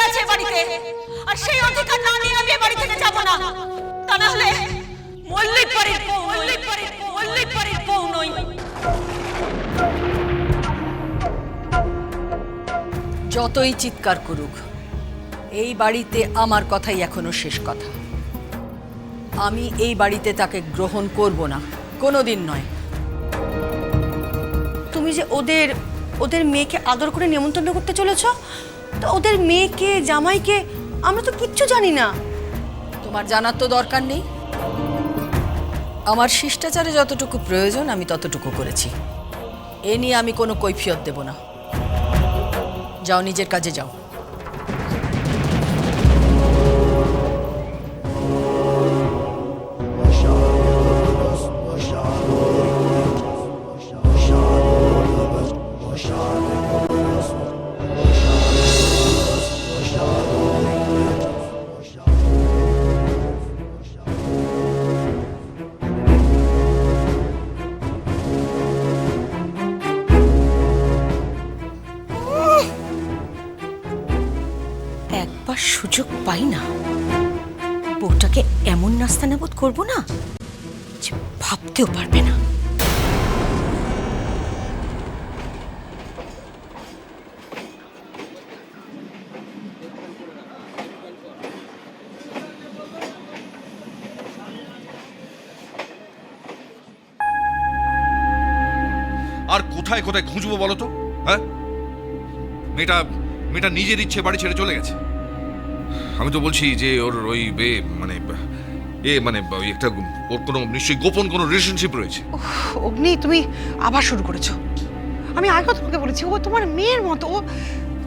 আছে বাড়িতে, আর সেই অধিকার না নিয়ে আমি বাড়ি থেকে যাব না। তা না হলে মল্লিক বাড়ির বউ, মল্লিক বাড়ির বউ নই। যতই চিৎকার করুক, এই বাড়িতে আমার কথাই এখনো শেষ কথা। আমি এই বাড়িতে তাকে গ্রহণ করব না, কোনোদিন নয়। তুমি যে ওদের ওদের মেয়েকে আদর করে নিমন্ত্রণ করতে চলেছ, তো ওদের মেয়েকে জামাইকে আমরা তো কিচ্ছু জানি না। তোমার জানার তো দরকার নেই। আমার শিষ্টাচারে যতটুকু প্রয়োজন আমি ততটুকু করেছি। এ নিয়ে আমি কোনো কৈফিয়ত দেব না। যাও, নিজের কাজে যাও। একবার সুযোগ পাই না, বউটাকে এমন নাস্তানাবুদ করবো না যে ভাবতেও পারবে না। আর কোথায় কোথায় খুঁজবো বলো তো? হ্যাঁ, মেয়েটা মেয়েটা নিজের ইচ্ছে বাড়ি ছেড়ে চলে গেছে। আমি তো বলছি যে ওর ওই ওই একটা ওর কোনো নিশ্চয়ই গোপন কোনো রিলেশনশিপ রয়েছে। অগ্নি, তুমি আবার শুরু করেছো। আমি আগেও তোমাকে বলেছি, ও তোমার মেয়ের মতো, ও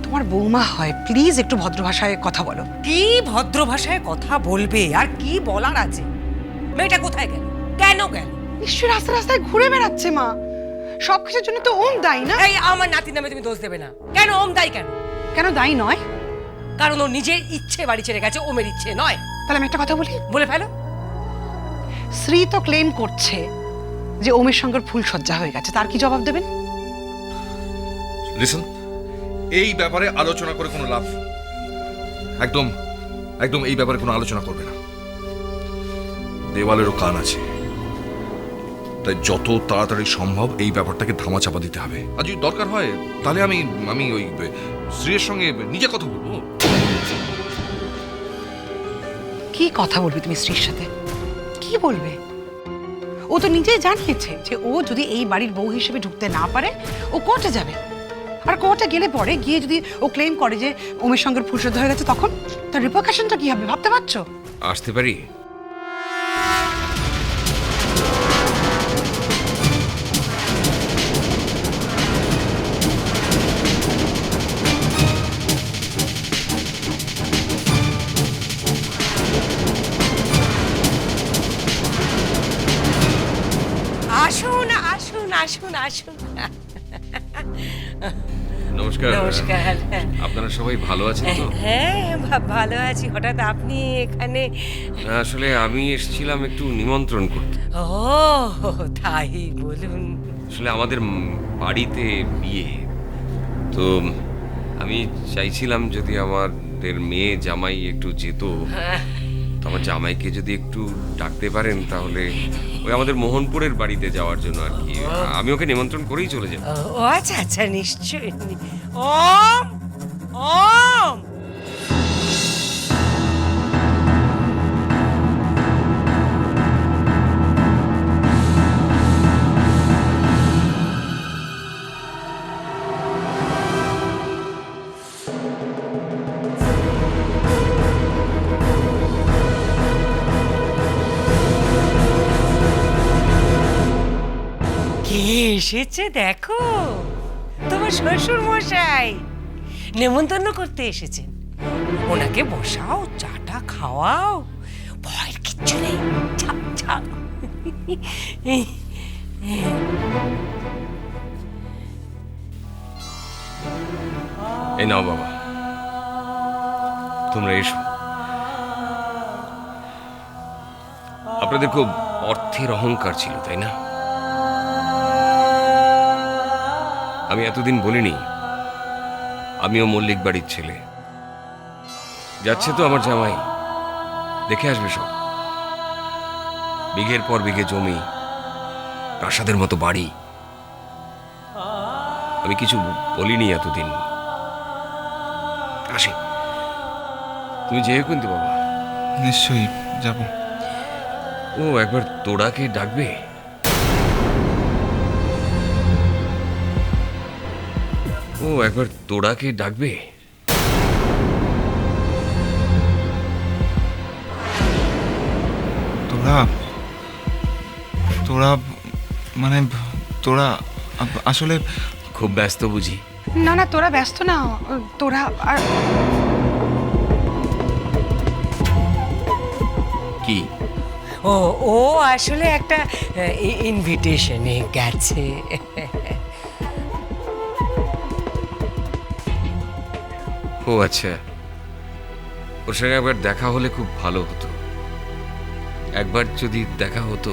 তোমার বৌমা হয়। প্লিজ একটু ভদ্র ভাষায় কথা বলো। কি ভদ্র ভাষায় কথা বলবে? আর কি বলার আছে? মেয়েটা কোথায় গেল? কেন গেল? নিশ্চয়ই রাস্তায় রাস্তায় ঘুরে বেড়াচ্ছে মা। সবকিছুর জন্য তো ওম দায়ী না? এই আমার নাতির নামে তুমি দোষ দেবে না। কেন ওম দায়ী? কেন কেন দায়ী নয়? কারণ ও নিজের ইচ্ছে বাড়ি ছেড়ে গেছে, ওমের ইচ্ছে নয়। তাহলে আমি একটা কথা বলি। বলে ফেলো। শ্রী তো ক্লেম করছে যে ওমের সঙ্গে ফুল সজ্জা হয়ে গেছে, তার কি জবাব দেবেন? লিসন, এই ব্যাপারে আলোচনা করে কোনো লাভ নেই। একদম একদম এই ব্যাপারে কোনো আলোচনা করবে না। দেওয়ালেরও কান আছে, তাই যত তাড়াতাড়ি সম্ভব এই ব্যাপারটাকে ধামাচাপা দিতে হবে। আর যদি দরকার হয় তাহলে আমি আমি ওই শ্রীয়ের সঙ্গে নিজে কথা বলবো। কি কথা বলবে তুমি স্ত্রীর সাথে? কি বলবে? ও তো নিজেই জানিয়েছে যে ও যদি এই বাড়ির বউ হিসেবে ঢুকতে না পারে ও কোর্টে যাবে। আর কোর্টে গেলে পরে গিয়ে যদি ও ক্লেম করে যে ওমের সঙ্গে ফুলসজ্জা হয়ে গেছে, তখন তার রিপারকাশনটা কি হবে ভাবতে পারছো? আসতে পারি? আসুন আসুন আসুন আসুন। নমস্কার। নমস্কার। আপনারা সবাই ভালো আছেন তো? হ্যাঁ, ভালো আছি। হঠাৎ আপনি এখানে? আসলে আমি এসেছিলাম একটু নিমন্ত্রণ করতে। ও তাই বলুন। আসলে আমাদের বাড়িতে বিয়ে, তো আমি চাইছিলাম যদি আমাদের মেয়ে জামাই একটু যেত, তো আমার জামাইকে যদি একটু ডাকতে পারেন তাহলে ওই আমাদের মোহনপুরের বাড়িতে যাওয়ার জন্য আর কি। আমি ওকে নিমন্ত্রণ করেই চলে যাব। ও আচ্ছা আচ্ছা, নিশ্চয়ই। ওম ওম। কে এসেছে দেখো, তোমার শ্বশুর মশাই নেমন্তন্ন করতে এসেছেন। ওনাকে বসাও, চাটা খাওয়াও, ভয়ের কিচ্ছু নেই। ছাপ ছাপ। এই নাও বাবা, তোমরা এসো। আপনাদের খুব অর্থের অহংকার ছিল, তাই না? আমি এতদিন বলিনি আমিও মল্লিক বাড়ির ছেলে। যাচ্ছে তো আমার জামাই, দেখে আসবে সব। বিঘের পর বিঘে জমি, প্রাসাদের মতো বাড়ি। আমি কিছু বলিনি এতদিন। আসি, তুমি যেও কিন্তু বাবা। নিশ্চয়ই যাব। ও একবার তোড়াকে ডাকবে? ও একবার তোড়াকে ডাকবে? তোরা তোরা মানে তোরা আসলে খুব ব্যস্ত বুঝি? না না, তোরা ব্যস্ত না। তোরা আর কি? ও ও আসলে একটা ইনভিটেশনে গেছে। ও আচ্ছা, ওর সঙ্গে একবার দেখা হলে খুব ভালো হতো। একবার যদি দেখা হতো।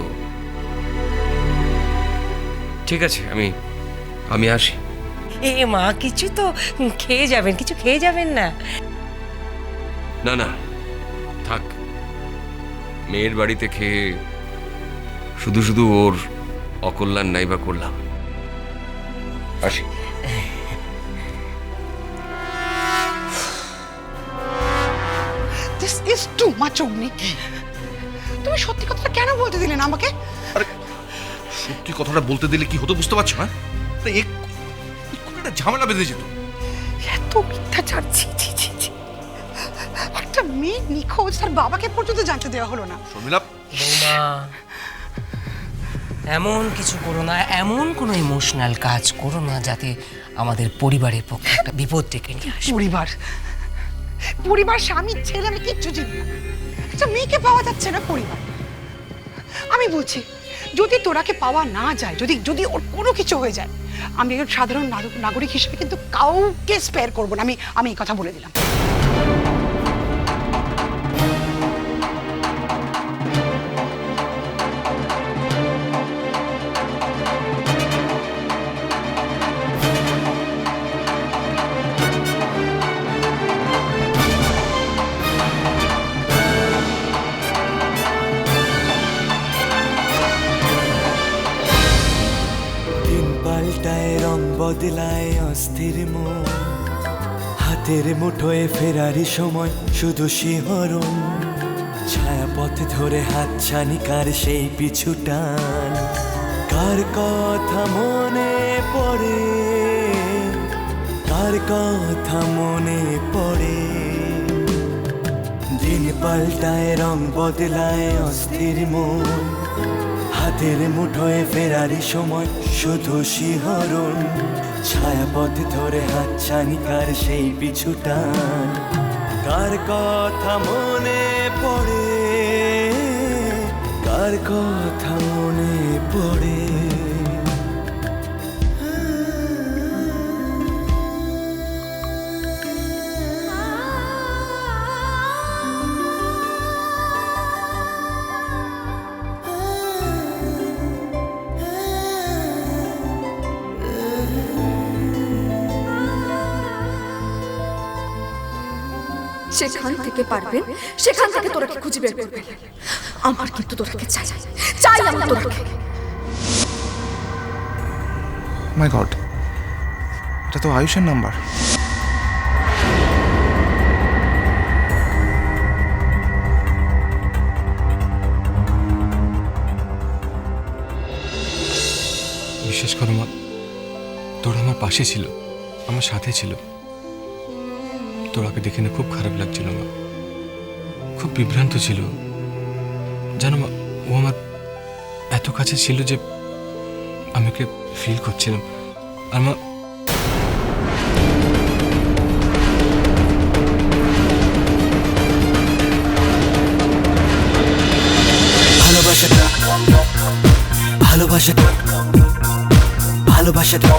ঠিক আছে, আমি আসি। এ মা, কিছু তো খেয়ে যাবেন, কিছু খেয়ে যাবেন না? না না, থাক। মেয়ের বাড়িতে খেয়ে শুধু শুধু ওর অকল্যাণ নাই বা করলাম। আসি। দিস ইজ টু মাচ অগ্নি। তুমি সত্যি কথাটা কেন বলতে দিলে না আমাকে? আরে সত্যি কথাটা বলতে দিলে কি হতো বুঝতে পারছো? হ্যাঁ, একটা ঝামেলা বেঁধে যেত। এত মিথ্যাচার! ছি ছি ছি ছি। একটা মেয়ে নিখোঁজ, তার বাবাকে পর্যন্ত জানতে দেওয়া হলো না। শর্মিলা, বৌমা, এমন কিছু করো না, এমন কোনো ইমোশনাল কাজ করো না যাতে আমাদের পরিবারের পক্ষে একটা বিপদ ডেকে নিয়ে আসে। পরিবার, স্বামী, ছেলে, আমি কিচ্ছু চিনি না। একটা মেয়েকে পাওয়া যাচ্ছে না পরিবার। আমি বলছি, যদি তোরাকে পাওয়া না যায়, যদি ওর কোনো কিছু হয়ে যায়, আমি একজন সাধারণ নাগরিক হিসেবে কিন্তু কাউকে স্পেয়ার করবো না। আমি এই কথা বলে দিলাম। পাল্টায় রং বদলায় অস্থির মন, হাতের মুঠোয় ফেরারি সময় শুধু শিহরণ, ছায়াপথ ধরে হাত ছানিকার সেই পিছু টান। কার কথা মনে পড়ে, কার কথা মনে পড়ে? দিন পাল্টায় রং বদলায় অস্থির মন, হাতের মুঠোয় ফেরারি সময় শুধু শিহরণ, ছায়াপথ ধরে হাত ছানিকার সেই পিছু টান। কার কথা মনে পড়ে, কার কথা মনে পড়ে? সেখান থেকে পারবেন, সেখান থেকে তোরাকে খুঁজে বের করবেন। আমার কিন্তু তোরাকে চাই, আমি তোরাকে। মাই গড, এটা তো আয়ুষের নাম্বার। বিশ্বাস করো মা, তোরা আমার পাশে ছিল, আমার সাথে ছিল। তোরাকে দেখে না খুব খারাপ লাগছিল মা, খুব বিভ্রান্ত ছিল। জানো মা, ও আমার এত কাছে ছিল যে আমি ওকে ফিল করছিলাম। আর মা, ভালোবাসাটা ভালোবাসাটা ভালোবাসাটা